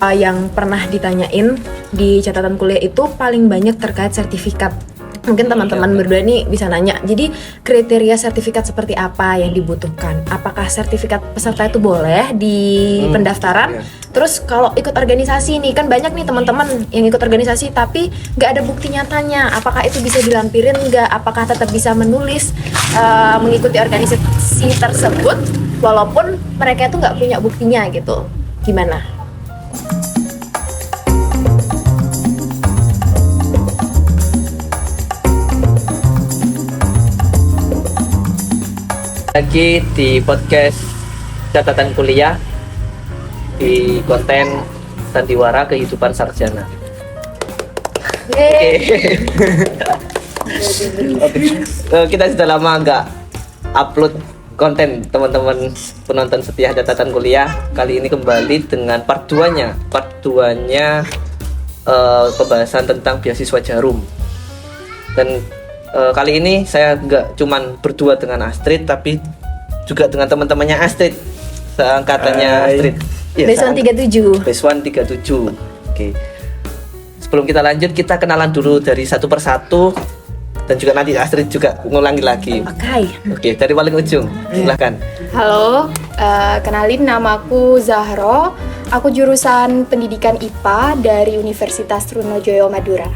Yang pernah ditanyain di catatan kuliah itu paling banyak terkait sertifikat. Mungkin teman-teman berdua nih bisa nanya, jadi kriteria sertifikat seperti apa yang dibutuhkan? Apakah sertifikat peserta itu boleh di pendaftaran? Terus kalau ikut organisasi nih, kan banyak nih teman-teman yang ikut organisasi tapi nggak ada bukti nyatanya. Apakah itu bisa dilampirin nggak? Apakah tetap bisa menulis mengikuti organisasi tersebut walaupun mereka itu nggak punya buktinya gitu? Gimana? Lagi di podcast catatan kuliah di konten Sandiwara Kehidupan Sarjana. Kita sudah lama nggak upload konten, teman-teman penonton setia catatan kuliah. Kali ini kembali dengan part 2-nya pembahasan tentang beasiswa Jarum. Dan kali ini saya nggak cuman berdua dengan Astrid, tapi juga dengan teman-temannya Astrid, seangkatannya Astrid. Besuan 37. Besuan 37. Oke. Sebelum kita lanjut, kita kenalan dulu dari satu persatu, dan juga nanti Astrid juga ngulangi lagi. Oke, dari paling ujung. Silahkan. Halo, kenalin namaku Zahro. Aku jurusan Pendidikan IPA dari Universitas Trunojoyo Madura.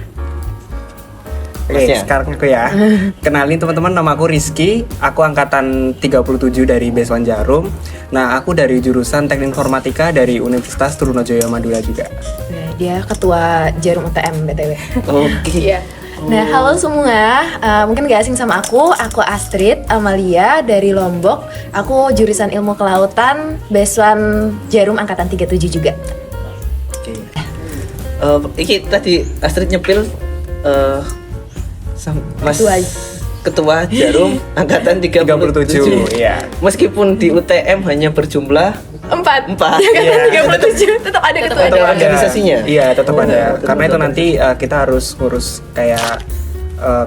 Oke, sekarang aku ya. Kenalin teman-teman, nama aku Rizky. Aku angkatan 37 dari Besuan Jarum. Nah, aku dari jurusan Teknik Informatika dari Universitas Trunojoyo Madura juga. Dia ketua Jarum UTM BTW. Oke. Iya. Nah, halo semua. Mungkin gak asing sama aku Astrid Amalia dari Lombok. Aku jurusan Ilmu Kelautan Besuan Jarum angkatan 37 juga. Oke. Iki tadi Astrid nyepil Mas Ketua Jarum angkatan 37. Iya. Meskipun di UTM hanya berjumlah 4. Iya. 37 tetap ada ketua. Tetap ada organisasinya. Iya, tetap ada. Karena itu nanti kita harus ngurus kayak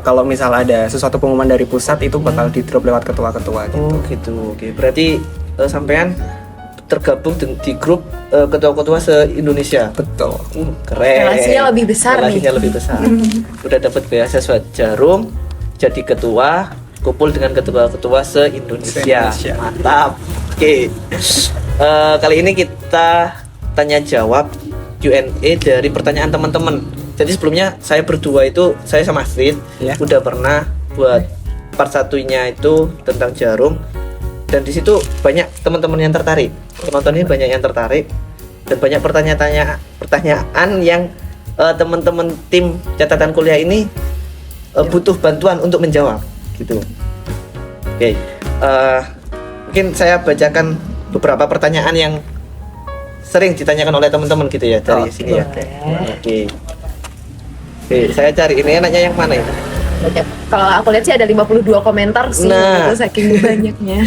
kalau misal ada sesuatu pengumuman dari pusat itu bakal di-drop lewat ketua-ketua gitu. Oh gitu. Oke, berarti sampean tergabung di grup ketua-ketua se-Indonesia. Betul. Keren. Relasinya lebih besar nih. Relasinya lebih besar. Udah dapat beasiswa Jarum, jadi ketua, kumpul dengan ketua-ketua se-Indonesia. Mantap. Oke. Kali ini kita tanya jawab Q&A dari pertanyaan teman-teman. Jadi sebelumnya saya berdua itu, saya sama Astrid udah pernah buat part satunya itu tentang Jarum, dan di situ banyak teman-teman yang tertarik, penontonnya banyak yang tertarik, dan banyak pertanyaan yang teman-teman tim catatan kuliah ini butuh bantuan untuk menjawab gitu. Oke. Mungkin saya bacakan beberapa pertanyaan yang sering ditanyakan oleh teman-teman gitu ya dari sini ya. Oke, saya cari ini enaknya yang mana ini? Kalau aku lihat sih ada 52 komentar sih, gitu, saking banyaknya.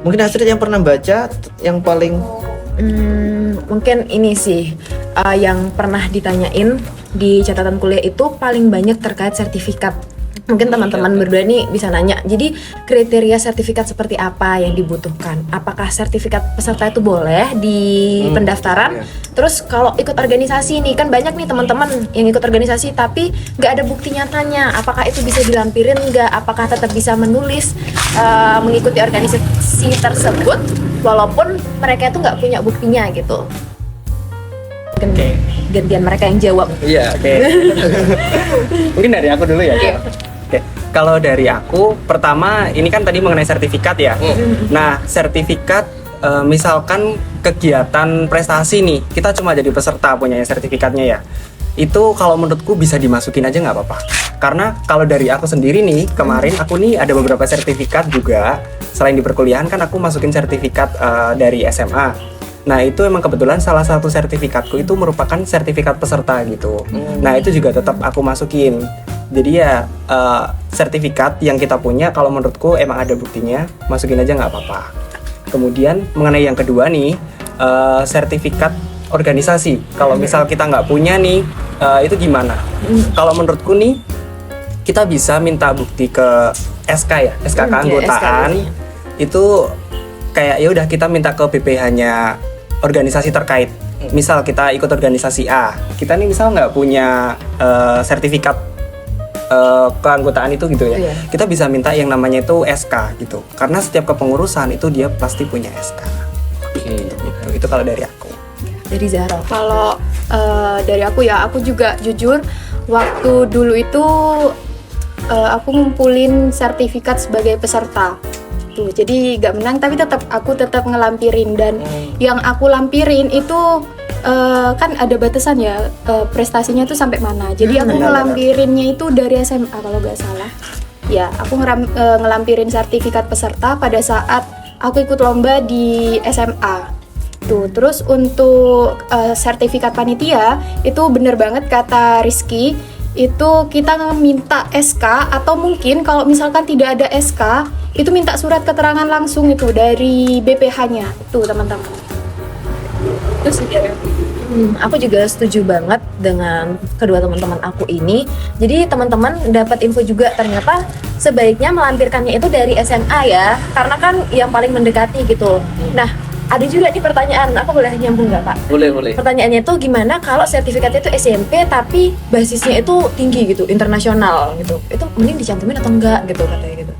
Mungkin Astrid yang pernah baca yang paling mungkin ini sih yang pernah ditanyain di catatan kuliah itu paling banyak terkait sertifikat. Mungkin teman-teman berdua nih bisa nanya, jadi kriteria sertifikat seperti apa yang dibutuhkan? Apakah sertifikat peserta itu boleh di pendaftaran? Terus kalau ikut organisasi nih, kan banyak nih teman-teman yang ikut organisasi tapi nggak ada bukti nyatanya. Apakah itu bisa dilampirin nggak? Apakah tetap bisa menulis mengikuti organisasi tersebut walaupun mereka itu nggak punya buktinya gitu? Mungkin gantian mereka yang jawab. Iya, oke. Mungkin dari aku dulu ya. Oke. Kalau dari aku, pertama ini kan tadi mengenai sertifikat ya. Nah, sertifikat misalkan kegiatan prestasi nih, kita cuma jadi peserta punya sertifikatnya ya. Itu kalau menurutku bisa dimasukin aja nggak apa-apa. Karena kalau dari aku sendiri nih, kemarin aku nih ada beberapa sertifikat juga. Selain di perkuliahan kan aku masukin sertifikat dari SMA. Nah itu emang kebetulan salah satu sertifikatku itu merupakan sertifikat peserta gitu. Nah itu juga tetap aku masukin. Jadi ya sertifikat yang kita punya kalau menurutku emang ada buktinya, masukin aja nggak apa-apa. Kemudian mengenai yang kedua nih, sertifikat organisasi. Kalau misal kita nggak punya nih, itu gimana? Kalau menurutku nih, kita bisa minta bukti ke SK ya, SK keanggotaan. itu kayak ya udah kita minta ke BPH-nya organisasi terkait. Misal kita ikut organisasi A, kita nih misal nggak punya sertifikat keanggotaan itu gitu ya. Kita bisa minta yang namanya itu SK gitu. Karena setiap kepengurusan itu dia pasti punya SK. Itu kalau dari aku. Dari Zahra. Kalau dari aku ya, aku juga jujur waktu dulu itu aku ngumpulin sertifikat sebagai peserta. Tuh, jadi gak menang tapi aku tetap ngelampirin, dan yang aku lampirin itu kan ada batasan ya, prestasinya tuh sampai mana. Jadi aku ngelampirinnya itu dari SMA kalau gak salah. Ya, aku ngelampirin sertifikat peserta pada saat aku ikut lomba di SMA. Tuh, terus untuk sertifikat panitia itu bener banget kata Rizky, itu kita minta SK, atau mungkin kalau misalkan tidak ada SK itu minta surat keterangan langsung itu dari BPH-nya tuh teman-teman. Terus Aku juga setuju banget dengan kedua teman-teman aku ini. Jadi teman-teman dapat info juga, ternyata sebaiknya melampirkannya itu dari SMA ya, karena kan yang paling mendekati gitu. Nah, ada juga nih pertanyaan, aku boleh nyambung nggak Pak? Boleh. Pertanyaannya itu gimana kalau sertifikatnya itu SMP tapi basisnya itu tinggi gitu, internasional gitu. Itu mending dicantumin atau enggak gitu katanya gitu.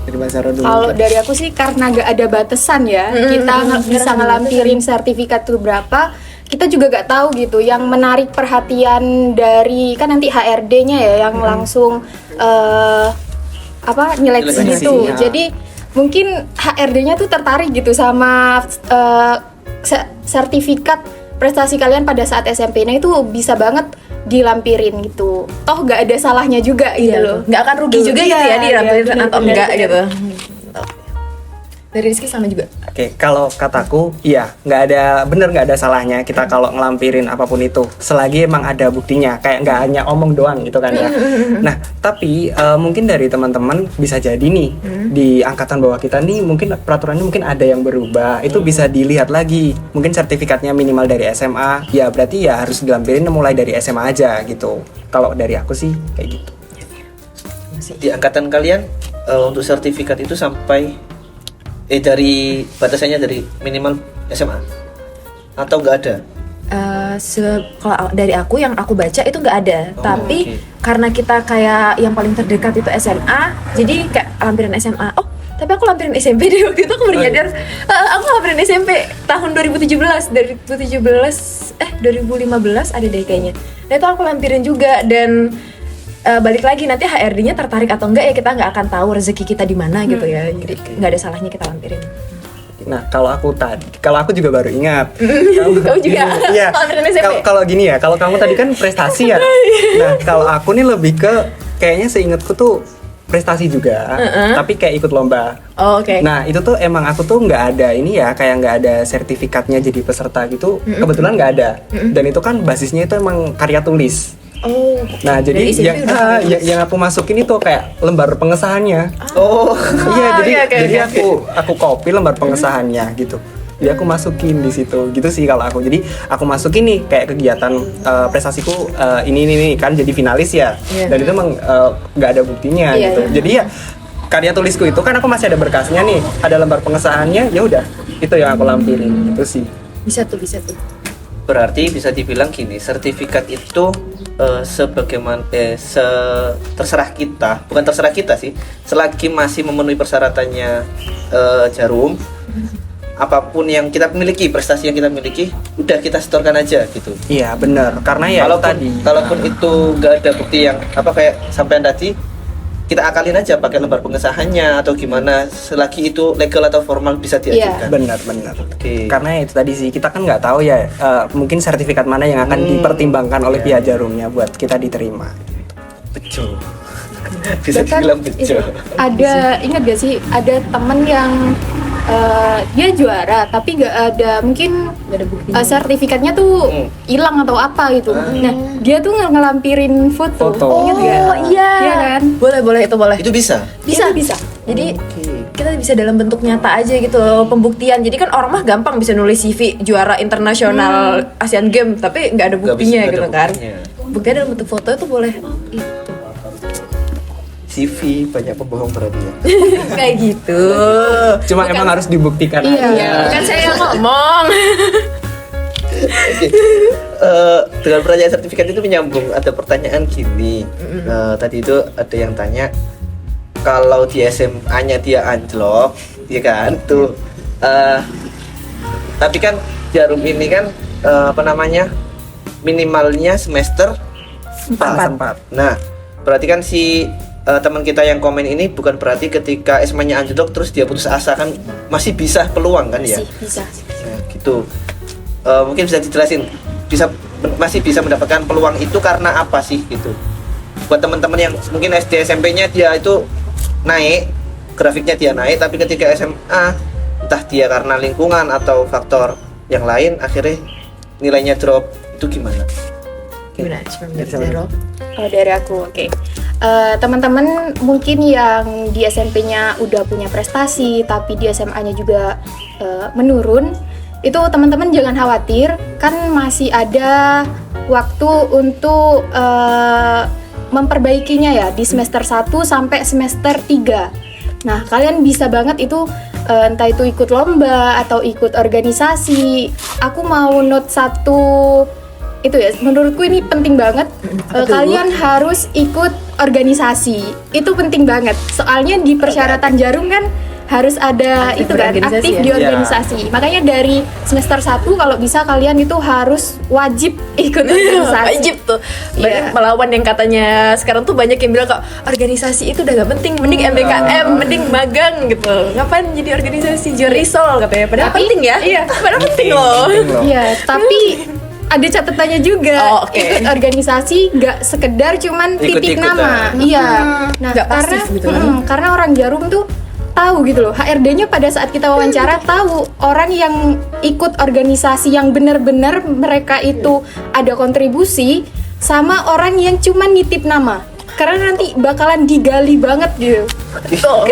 Dari Mbak Zahra dulu. kalau dari aku sih karena gak ada batasan ya, kita bisa ngelampirin sertifikat itu berapa, kita juga gak tahu gitu. Yang menarik perhatian dari kan nanti HRD-nya ya yang langsung nyeleksi gitu. Jadi mungkin HRD-nya tuh tertarik gitu sama sertifikat prestasi kalian pada saat SMP. Nah itu bisa banget dilampirin gitu. Toh gak ada salahnya juga gitu loh. Nggak akan rugi juga gitu ya dilampirin atau enggak gitu. Dari Rizky sama juga. Oke, kalau kataku, iya, nggak ada salahnya kita kalau ngelampirin apapun itu, selagi emang ada buktinya, kayak nggak hanya omong doang gitu kan ya. Nah, tapi mungkin dari teman-teman bisa jadi nih di angkatan bawah kita nih, mungkin peraturannya mungkin ada yang berubah, itu bisa dilihat lagi. Mungkin sertifikatnya minimal dari SMA, ya berarti ya harus dilampirin mulai dari SMA aja gitu. Kalau dari aku sih kayak gitu. Di angkatan kalian untuk sertifikat itu sampai dari batasannya dari minimal SMA atau nggak ada? Kalau dari aku yang aku baca itu nggak ada, tapi karena kita kayak yang paling terdekat itu SMA, jadi kayak lampiran SMA. Oh, tapi aku lampirin SMP deh waktu itu, aku baru nyadar. Aku lampirin SMP tahun 2017, 2015 ada deh kayaknya. Nah itu aku lampirin juga, dan balik lagi nanti HRD-nya tertarik atau enggak ya kita nggak akan tahu rezeki kita di mana gitu ya. Jadi nggak ada salahnya kita lampirin. Nah, kalau aku juga baru ingat. Kamu juga Iya. lampirin SMP. Kalau gini ya, kalau kamu tadi kan prestasi ya. Nah, kalau aku nih lebih ke kayaknya seingatku tuh prestasi juga, tapi kayak ikut lomba. Oh, oke. Nah, itu tuh emang aku tuh nggak ada ini ya, kayak nggak ada sertifikatnya jadi peserta gitu. Kebetulan nggak ada. Dan itu kan basisnya itu emang karya tulis. Oh. Nah, jadi Dari SMP udah yang aku masukin itu kayak lembar pengesahannya. Oh, Iya, jadi oke. aku copy lembar pengesahannya gitu. Jadi aku masukin di situ. Gitu sih kalau aku. Jadi aku masukin nih kayak kegiatan prestasiku ini kan jadi finalis ya. Dan itu emang nggak ada buktinya gitu. Jadi ya karya tulisku itu kan aku masih ada berkasnya nih, ada lembar pengesahannya, ya udah itu yang aku lampirin gitu sih. Bisa tuh. berarti bisa dibilang gini, sertifikat itu sebagaimana terserah kita, bukan terserah kita sih, selagi masih memenuhi persyaratannya Jarum, apapun yang kita miliki, prestasi yang kita miliki, udah kita setorkan aja gitu. Iya benar, karena ya kalaupun itu nggak ada bukti yang kayak sampean tadi, kita akalin aja pakai lembar pengesahannya atau gimana, selagi itu legal atau formal bisa diajukan. Benar. Okay. Karena itu tadi sih, kita kan nggak tahu ya, mungkin sertifikat mana yang akan dipertimbangkan oleh pihak Jarumnya buat kita diterima. Betul. Bisa dibilang betul. Ada, ingat gak sih, ada temen yang dia juara tapi nggak ada sertifikatnya tuh hilang atau apa gitu. Nah dia tuh ngelampirin foto. Oh iya kan, boleh itu bisa. Jadi kita bisa dalam bentuk nyata aja gitu loh, pembuktian. Jadi kan orang mah gampang bisa nulis CV juara internasional Asian Games tapi nggak ada buktinya gitu kan. Buktinya dalam bentuk foto itu boleh. Oh gitu. CV banyak pembohong berarti ya. Kayak gitu. Cuma emang harus dibuktikan Iya. aja. Bukan saya yang ngomong. Oke. Dengan pertanyaan sertifikat itu menyambung ada pertanyaan gini. Tadi itu ada yang tanya kalau di SMA-nya dia anjlok, ya kan? Tuh. Tapi kan Jarum ini kan apa namanya? Minimalnya semester 4. Nah, berarti kan si teman kita yang komen ini bukan berarti ketika SMA-nya anjlok terus dia putus asa, kan masih bisa peluang kan ya? Bisa. Nah, gitu. Mungkin bisa dijelasin, masih bisa mendapatkan peluang itu karena apa sih gitu? Buat teman-teman yang mungkin SD SMP-nya dia itu naik, grafiknya dia naik, tapi ketika SMA entah dia karena lingkungan atau faktor yang lain akhirnya nilainya drop, itu gimana? Gimana? Zero. Kalau dari aku, oke. Teman-teman mungkin yang di SMP-nya udah punya prestasi, tapi di SMA-nya juga menurun, itu teman-teman jangan khawatir, kan masih ada waktu untuk memperbaikinya ya di semester 1 sampai semester 3. Nah, kalian bisa banget itu entah itu ikut lomba atau ikut organisasi. Aku mau note satu itu ya, menurutku ini penting banget. Kalian harus ikut organisasi. Itu penting banget. Soalnya di persyaratan Jarum kan harus ada Aktif itu kan, berorganisasi aktif ya? di organisasi. Makanya dari semester 1 kalau bisa kalian itu harus wajib ikut organisasi. Wajib tuh. Iya. Banyak melawan yang katanya sekarang tuh banyak yang bilang kok organisasi itu udah gak penting, mending MBKM, mending magang gitu. Ngapain jadi organisasi, jurisol katanya. Padahal Tapi- penting ya. Iya, padahal penting loh. Iya, tapi ada catatannya juga. Oh, oke. Ikut organisasi nggak sekedar cuman titik Ikut-ikutan. nama. Iya. Nah, Nggak karena pasif gitu kan. karena orang Jarum tuh tahu gitu loh. HRD-nya pada saat kita wawancara tahu orang yang ikut organisasi yang benar-benar mereka itu ada kontribusi sama orang yang cuman nitip nama. Karena nanti bakalan digali banget gitu. Betul.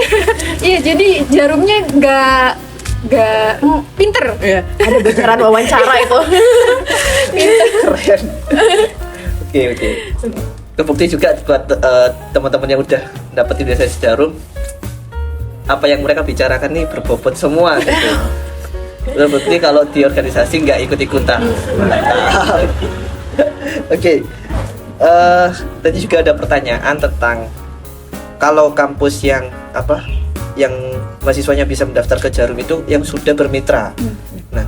Iya, jadi Jarumnya nggak pinter. Iya, ada bocoran wawancara itu. Keren. Oke. Terbukti juga buat teman-teman yang udah dapat ijazah Jarum, apa yang mereka bicarakan nih berbobot semua gitu. Terbukti kalau di organisasi nggak ikut-ikutan. Oke. Tadi juga ada pertanyaan tentang kalau kampus yang yang mahasiswanya bisa mendaftar ke Jarum itu yang sudah bermitra. Nah,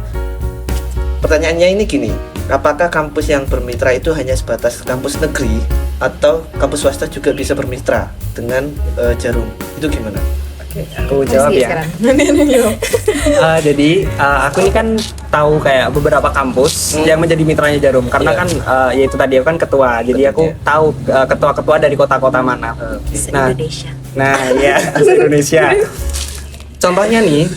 pertanyaannya ini gini, apakah kampus yang bermitra itu hanya sebatas kampus negeri atau kampus swasta juga bisa bermitra dengan Jarum? Itu gimana? Aku jawab ya. Jadi aku ini kan tahu kayak beberapa kampus yang menjadi mitranya Jarum karena kan ya itu tadi aku kan ketua, jadi aku tahu ketua-ketua dari kota-kota mana. Indonesia. Nah ya Indonesia. Contohnya nih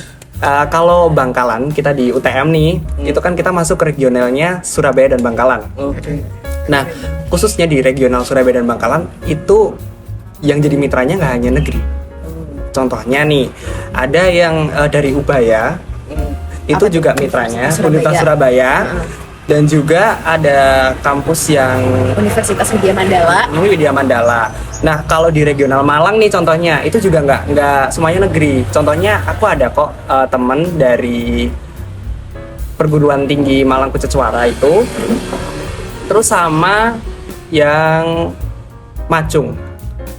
kalau Bangkalan kita di UTM nih, itu kan kita masuk ke regionalnya Surabaya dan Bangkalan. Oke. Nah khususnya di regional Surabaya dan Bangkalan itu yang jadi mitranya nggak hanya negeri. Contohnya nih, ada yang dari Ubaya, itu Apa juga tuh? mitranya, Surabaya. Universitas Surabaya, dan juga ada kampus yang Universitas Widya Mandala. Widya Mandala. Nah, kalau di regional Malang nih contohnya, itu juga nggak semuanya negeri. Contohnya, aku ada kok teman dari perguruan tinggi Malang Kucetsuara itu, terus sama yang Macung,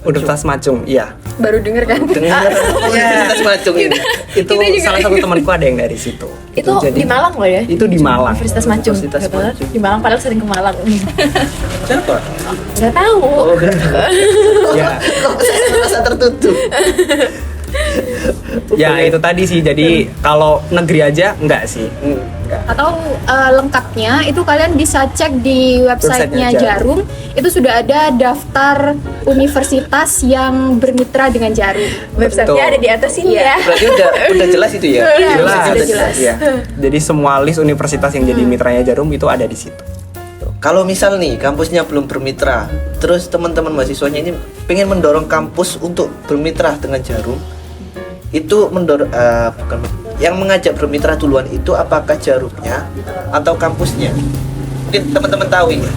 Universitas Macung, iya. Baru denger kan? Dengar Universitas Macung ini. Itu salah satu temanku ada yang dari situ. Itu Jadi- di Malang loh ya. Itu di Malang. Universitas Macung. Universitas Betul. Macung. Di Malang, padahal sering ke Malang. Siapa? Gak tahu. Oh, Ya, kok saya merasa tertutup. ya itu tadi sih. Jadi kalau negeri aja enggak sih. Atau lengkapnya itu kalian bisa cek di websitenya Websitenya Jarum. Itu sudah ada daftar universitas yang bermitra dengan Jarum. Websitenya Betul. ada di atas sini ya. Berarti udah jelas itu ya? Iya, Jelas, sudah jelas. ya. Jadi semua list universitas yang jadi mitranya Jarum itu ada di situ. Kalau misal nih kampusnya belum bermitra, terus teman-teman mahasiswanya ini pengen mendorong kampus untuk bermitra dengan Jarum, itu bukan yang mengajak bermitra duluan itu apakah Jarumnya atau kampusnya? Mungkin teman-teman tahu ini.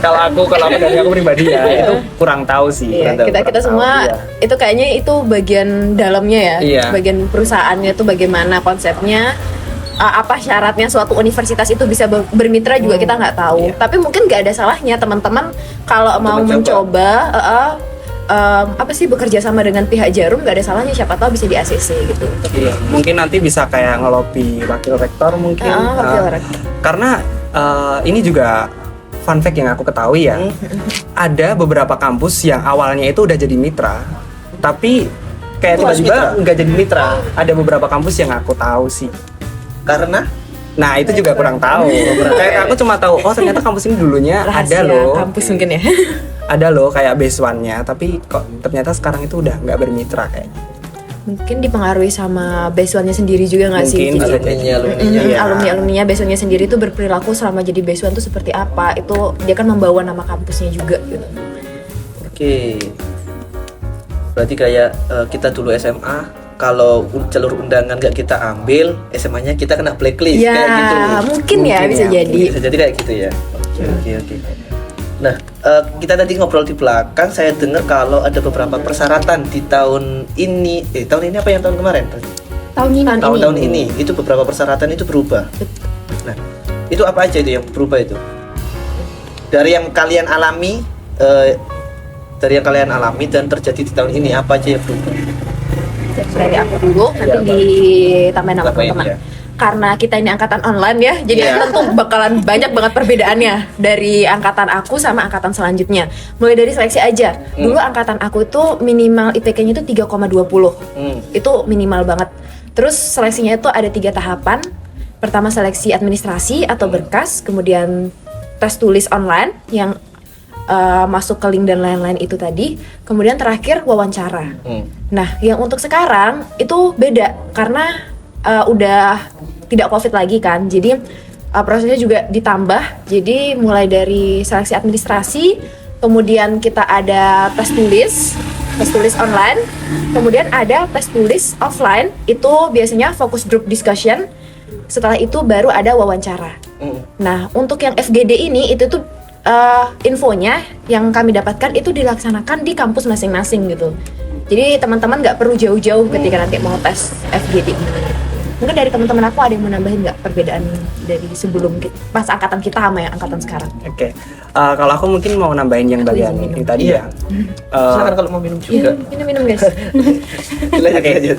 kalau aku dari aku pribadi ya itu kurang tahu sih. Iya, Kurang kita tahu, semua iya. itu kayaknya itu bagian dalamnya ya, Iya. bagian perusahaannya itu bagaimana konsepnya, apa syaratnya suatu universitas itu bisa bermitra juga kita nggak tahu. Iya. Tapi mungkin nggak ada salahnya teman-teman kalau mau mencoba apa sih bekerja sama dengan pihak Jarum, nggak ada salahnya, siapa tahu bisa di ACC gitu. Iya, mungkin nanti bisa kayak ngelobi wakil rektor mungkin. Wakil rektor. Karena ini juga fun fact yang aku ketahui ya. Ada beberapa kampus yang awalnya itu udah jadi mitra, tapi kayak Itu harus tiba-tiba mitra? nggak jadi mitra. Ada beberapa kampus yang aku tahu sih. Karena Nah itu juga kurang tahu. Kayak aku cuma tahu, oh ternyata kampus ini dulunya ada Rahasia loh. kampus mungkin ya. Ada loh kayak base one-nya, tapi kok ternyata sekarang itu udah nggak bermitra kayaknya. Mungkin dipengaruhi sama besuannya sendiri juga nggak sih? Mungkin bisa Jadi, alumninya. Iya. alumni-alumninya besuannya sendiri tuh berperilaku selama jadi besuan tuh seperti apa? Itu dia kan membawa nama kampusnya juga gitu. Oke. Berarti kayak kita dulu SMA, kalau jalur undangan nggak kita ambil, SMA-nya kita kena blacklist Ya, kayak gitu. mungkin ya Mungkin bisa ya. jadi. Bisa jadi kayak gitu ya. Oke. Nah, kita tadi ngobrol di belakang, saya dengar kalau ada beberapa persyaratan di tahun ini. Tahun ini apa yang tahun kemarin? Tahun ini. Tahun ini itu beberapa persyaratan itu berubah. Nah, itu apa aja itu yang berubah itu? Dari yang kalian alami, dan terjadi di tahun ini, apa aja yang berubah? Dari aku dulu, nanti ditambahin sama Tambahin, teman-teman. ya. Karena kita ini angkatan online ya, jadi Iya. tentu bakalan banyak banget perbedaannya dari angkatan aku sama angkatan selanjutnya. Mulai dari seleksi aja. Dulu angkatan aku itu minimal IPK-nya itu 3,20. Itu minimal banget. Terus seleksinya itu ada 3 tahapan. Pertama seleksi administrasi atau berkas, kemudian tes tulis online yang masuk ke link dan lain-lain itu tadi. Kemudian terakhir wawancara. Nah, yang untuk sekarang itu beda karena udah tidak COVID lagi kan. Jadi prosesnya juga ditambah. Jadi mulai dari seleksi administrasi, kemudian kita ada tes tulis online, kemudian ada tes tulis offline. Itu biasanya focus group discussion. Setelah itu baru ada wawancara. Nah, untuk yang FGD ini itu tuh infonya yang kami dapatkan itu dilaksanakan di kampus masing-masing gitu. Jadi teman-teman nggak perlu jauh-jauh ketika nanti mau tes FGD. Mungkin dari teman-teman aku ada yang mau nambahin nggak perbedaan dari sebelum pas angkatan kita sama yang angkatan sekarang? Oke. Kalau aku mungkin mau nambahin yang bagian ini tadi Iya. ya. Silakan kalau mau minum juga. Minum guys. Lanjut.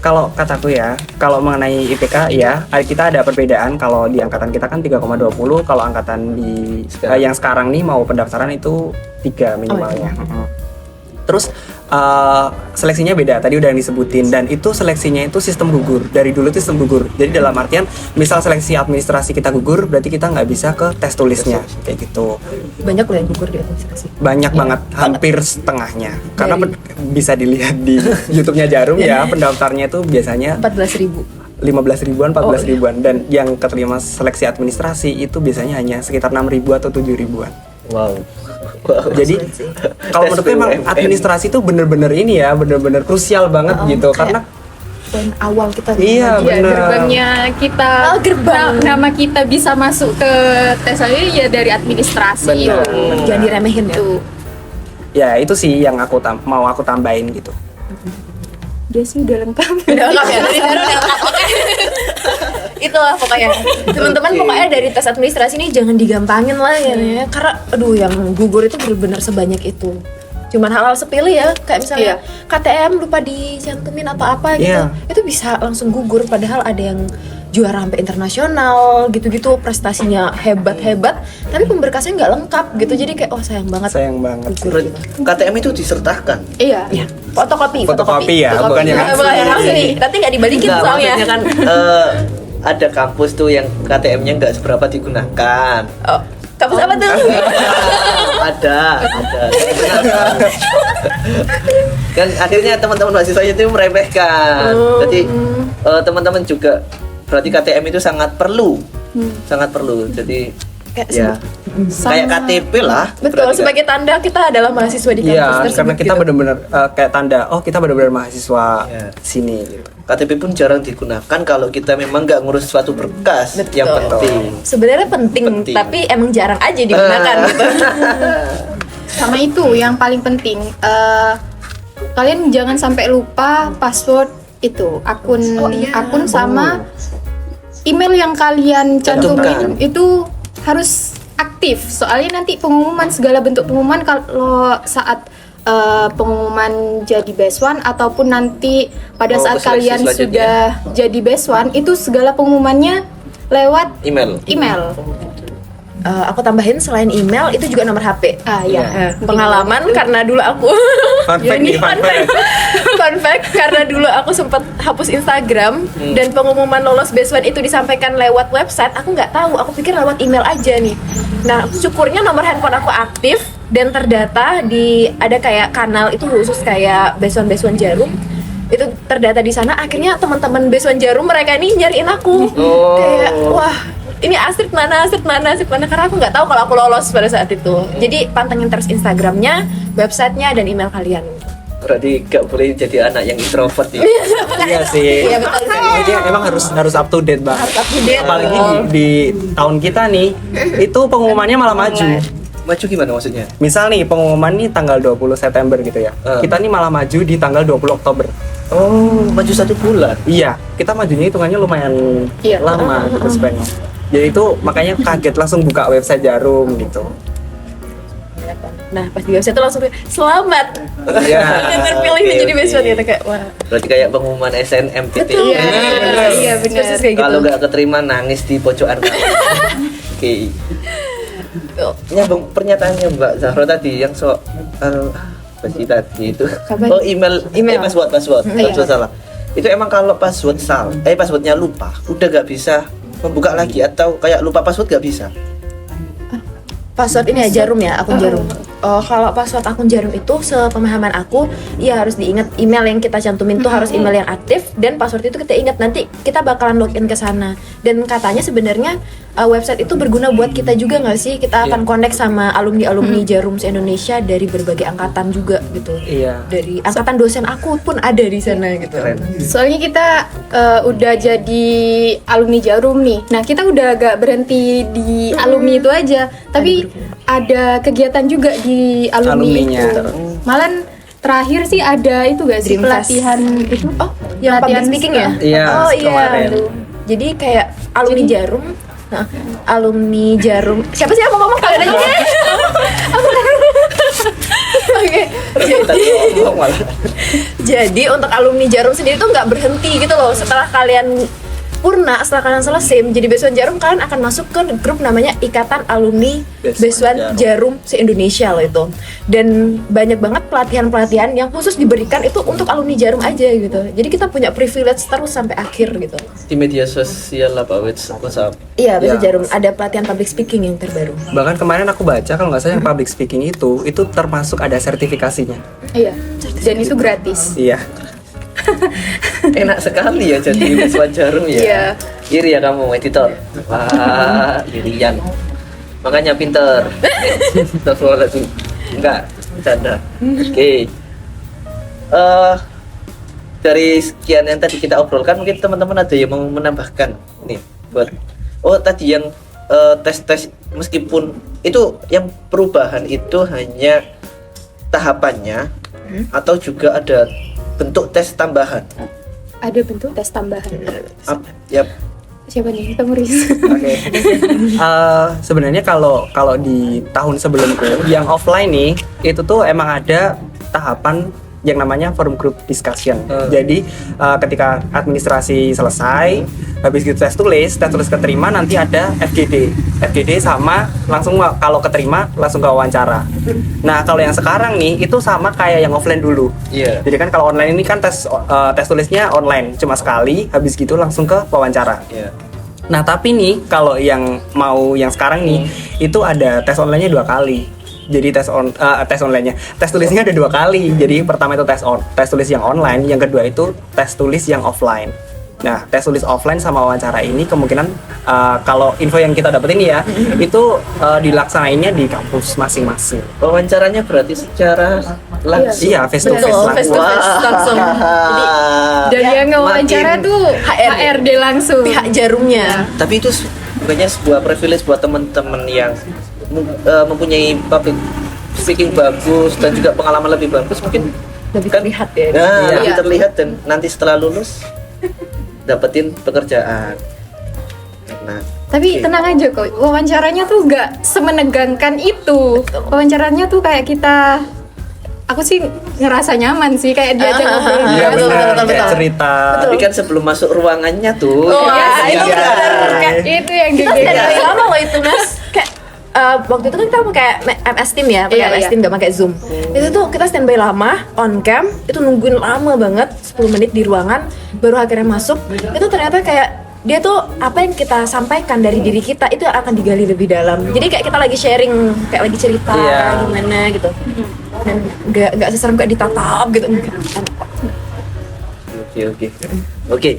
Kalau kataku ya, kalau mengenai IPK ya, kita ada perbedaan. Kalau di angkatan kita kan 3,20, kalau angkatan di yang sekarang nih mau pendaftaran itu 3 minimalnya. Terus seleksinya beda, tadi udah yang disebutin, dan itu seleksinya itu sistem gugur. Dari dulu itu sistem gugur. Jadi dalam artian misal seleksi administrasi kita gugur, berarti kita nggak bisa ke tes tulisnya kayak gitu. Banyak loh yang gugur di administrasi. Banyak banget, hampir setengahnya. Karena bisa dilihat di YouTube-nya Jarum ya, pendaftarnya itu biasanya 14.000. 15 ribuan, 14 ribuan, dan yang keterima seleksi administrasi itu biasanya hanya sekitar 6 ribu atau 7 ribuan. Wow. Jadi kalau menurutku emang administrasi itu bener-bener ini ya, bener-bener krusial banget gitu, karena Poin awal kita. Iya, Ya, bener. gerbangnya kita, gerbang. nama kita bisa masuk ke tes ini ya dari administrasi. Bener. Jangan diremehin ya. Itu. ya itu sih yang mau aku tambahin gitu. Dia sih udah lengkap. Udah lengkap ya, dari baru udah lengkap. Oke. Itulah pokoknya. Teman-teman pokoknya dari tes administrasi ini jangan digampangin lah ya. Karena aduh yang gugur itu benar-benar sebanyak itu. Cuman hal-hal sepele ya, kayak misalnya KTM lupa dicantumin atau apa gitu. Iya. Itu bisa langsung gugur padahal ada yang juara sampai internasional gitu-gitu, prestasinya hebat-hebat, tapi pemberkasnya nggak lengkap gitu. Jadi kayak sayang banget. Sayang banget. Gugur gitu. KTM itu disertakan. Iya. Ya, fotokopi Ya, bukan yang asli. bukan yang asli. Nanti nggak dibalikin Enggak, soalnya. maksudnya kan ada kampus tuh yang KTM-nya nggak seberapa digunakan. Oh, kampus apa tuh? ada. Kan akhirnya teman-teman mahasiswa itu meremehkan. Jadi teman-teman juga berarti KTM itu sangat perlu. Sangat perlu. Jadi kayak Ya. Kayak KTP lah. betul berarti kan? sebagai tanda kita adalah mahasiswa di kampus Iya, tersebut karena kita gitu. benar-benar kayak tanda, oh kita benar-benar mahasiswa Iya. sini. Gitu. KTP pun jarang digunakan kalau kita memang nggak ngurus suatu berkas Betul. yang penting. Sebenarnya penting, Penting. tapi emang jarang aja digunakan gitu. Sama itu yang paling penting, kalian jangan sampai lupa password itu akun akun sama email yang kalian cantumin Cantumkan. itu harus aktif. Soalnya nanti pengumuman segala bentuk pengumuman kalau saat pengumuman jadi best one ataupun nanti pada Oh, saat seleksi kalian selanjutnya. sudah jadi best one itu segala pengumumannya lewat Email. email. Aku tambahin selain email itu juga nomor HP. Ya. Pengalaman karena dulu aku Fun fact nih, fun fact. fun fact karena dulu aku sempat hapus Instagram dan pengumuman lolos best one itu disampaikan lewat website, aku nggak tahu, aku pikir lewat email aja nih. Nah, syukurnya nomor handphone aku aktif dan terdata di ada kayak kanal itu khusus kayak best one Jarum. Itu terdata di sana, akhirnya teman-teman best one Jarum mereka nih nyariin aku. Oh. Kayak wah, ini Astrid mana karena aku nggak tahu kalau aku lolos pada saat itu. Jadi pantengin terus Instagramnya, websitenya dan email kalian. Berarti nggak boleh jadi anak yang introvert ya. Iya sih. Iya betul sih. Jadi emang harus up to date banget. Harus up to date. Apalagi di tahun kita nih, itu pengumumannya malah maju. Maju gimana maksudnya? Misal nih pengumuman nih tanggal 20 September gitu ya. Kita nih malah maju di tanggal 20 Oktober. Oh, maju 1 bulan. Iya, kita majunya hitungannya lumayan Iya. lama gitu span-nya. Jadi itu makanya kaget langsung buka website Jarum gitu. Nah pas di website itu langsung selamat. Iya. Dan terpilih Oke, menjadi oke. best one gitu kayak wah. Berarti kayak pengumuman SNMPTN. Betul. Iya, benar. Persis kayak gitu. Kalau nggak keterima nangis di pojokan kamar. Oke. Nyambung pernyataannya Mbak Zahro tadi yang soal apa sih tadi itu? Kapan? Oh email, Email. password salah. Itu emang kalau password passwordnya lupa, udah nggak bisa membuka lagi atau kayak lupa password nggak bisa. Password ini ya Jarum ya, akun Jarum. Kalau password akun Jarum itu sepemahaman aku, ya harus diingat email yang kita cantumin tuh harus email yang aktif dan password itu kita ingat nanti kita bakalan login ke sana. Dan katanya sebenarnya website itu berguna buat kita juga nggak sih? Kita akan connect sama alumni Jarum se-Indonesia dari berbagai angkatan juga gitu. Iya. Dari angkatan dosen aku pun ada di sana gitu. Keren. Soalnya kita udah jadi alumni Jarum nih. Nah, kita udah agak berhenti di alumni itu aja. Tapi ada kegiatan juga di alumni Alumninya. itu. Malah terakhir sih ada itu gak sih Dream Fest. pelatihan itu? Oh, yang public speaking ya? Iya, Oh iya. kemarin. Jadi kayak alumni Jarum. Nah, alumni Jarum. Siapa sih yang mau ngomong kalian aja deh? Oke. Kita ngomong malah. Jadi untuk alumni Jarum sendiri tuh nggak berhenti gitu loh. Setelah kalian purna, setelah kalian selesai menjadi Best One Jarum, kalian akan masuk ke grup namanya Ikatan Alumni Best One Jarum se-Indonesia loh itu. Dan banyak banget pelatihan-pelatihan yang khusus diberikan itu untuk alumni Jarum aja gitu. Jadi kita punya privilege terus sampai akhir gitu. Di media sosial apa WhatsApp. Iya, Best One Ya. Jarum ada pelatihan public speaking yang terbaru. Bahkan kemarin aku baca kalau nggak salah yang public speaking itu termasuk ada sertifikasinya. Iya. Dan itu gratis. Iya. Enak sekali ya jadi Best One Jarum ya. Iya. Iri ya kamu editor. Wah, irian. Makanya pinter. Astagfirullahaladzim. Enggak, bercanda. Oke. Dari sekian yang tadi kita obrolkan, mungkin teman-teman ada yang mau menambahkan nih buat tadi yang tes-tes, meskipun itu yang perubahan itu hanya tahapannya atau juga ada bentuk tes tambahan. Ada bentuk tes tambahan. Yap. Siapa nih? Temuris. Oke. Sebenarnya kalau di tahun sebelumku yang offline nih itu tuh emang ada tahapan yang namanya forum group discussion. Jadi ketika administrasi selesai, habis gitu tes tulis keterima, nanti ada FGD sama langsung kalau keterima langsung ke wawancara. Nah kalau yang sekarang nih itu sama kayak yang offline dulu. Iya. Jadi kan kalau online ini kan tes tulisnya online cuma sekali, habis gitu langsung ke wawancara. Iya. Nah tapi nih kalau yang mau yang sekarang nih itu ada tes online-nya 2 kali. Jadi tes online-nya, tes tulisnya ada 2 kali. Jadi pertama itu tes tulis yang online, yang kedua itu tes tulis yang offline. Nah, tes tulis offline sama wawancara ini kemungkinan kalau info yang kita dapetin ya, itu dilaksanainnya di kampus masing-masing. Wawancaranya berarti secara langsung. Iya, face to face Betul, langsung. face to face langsung. Jadi Dan yang ngewawancara Makin- tuh HRD langsung. pihak Jarumnya. Tapi itu bukannya sebuah privilege buat teman-teman yang mempunyai public speaking bagus dan juga pengalaman lebih bagus, mungkin Lebih kan- terlihat ya. Nah, Iya. lebih terlihat dan nanti setelah lulus dapetin pekerjaan. Nah, Tapi oke. tenang aja kok, wawancaranya tuh gak semenegangkan itu. Wawancaranya tuh kayak kita, aku sih ngerasa nyaman sih kayak diajak ngobrol. Iya Betul, benar, betul, kayak betul. cerita. Tapi kan sebelum masuk ruangannya tuh, Oh, Iya, itu iya. benar. Itu yang Kita deg-degan. dari lama loh itu Mas. Kayak waktu itu kan kita pakai MS Team ya, pakai Iya, MS iya. Team nggak pakai Zoom. Itu tuh kita standby lama on cam, itu nungguin lama banget 10 menit di ruangan, baru akhirnya masuk. Itu ternyata kayak dia tuh apa yang kita sampaikan dari diri kita itu akan digali lebih dalam. Jadi kayak kita lagi sharing, kayak lagi cerita Iya. gimana gitu. Dan nggak seserem kayak ditatap gitu. Enggak. Oke,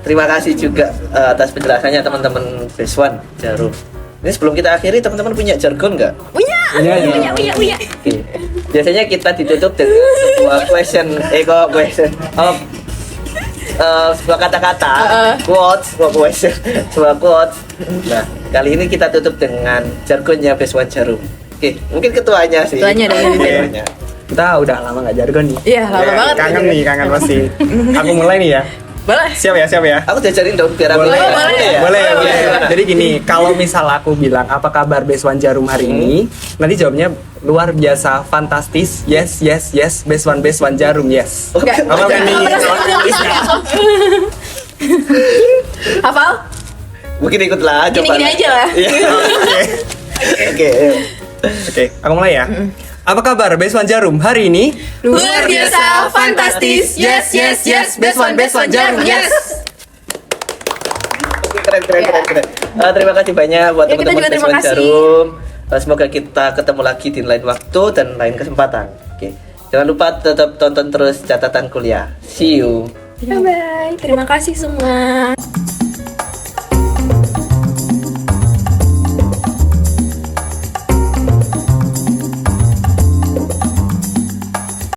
terima kasih juga atas penjelasannya teman-teman Phase One Jarum. Ini sebelum kita akhiri, teman-teman punya jargon nggak? Punya. Oke. Biasanya kita ditutup dengan sebuah sebuah kata-kata, quotes, sebuah quotes. Nah, kali ini kita tutup dengan jargonnya Phase One Jarum. Oke, mungkin ketuanya sih. Ketuanya dari Ketuanya. Kita udah lama nggak jargon nih. Iya, lama banget. Kangen pasti. Aku mulai nih ya. Boleh. Siap ya. Aku diajarin dong biar aku Boleh, ya? boleh. Gimana? Jadi gini, kalau misal aku bilang apa kabar Beswan Jarum hari ini, nanti jawabnya luar biasa, fantastis, yes, Beswan Jarum, yes. Enggak. Apa kan nih? Hafal? Mungkin ikutlah, coba. Gini-gini aja lah. Iya. Oke. Oke, aku mulai ya. Apa kabar Beswan Jarum hari ini? Luar biasa, fantastis, yes, Beswan Jarum, yes. Oke, keren. Terima kasih banyak buat Ya, kita teman-teman juga terima Phase One kasih. Jarum. Semoga kita ketemu lagi di lain waktu dan lain kesempatan. Oke. Jangan lupa tetap tonton terus catatan kuliah. See you. Bye bye. Terima kasih semua.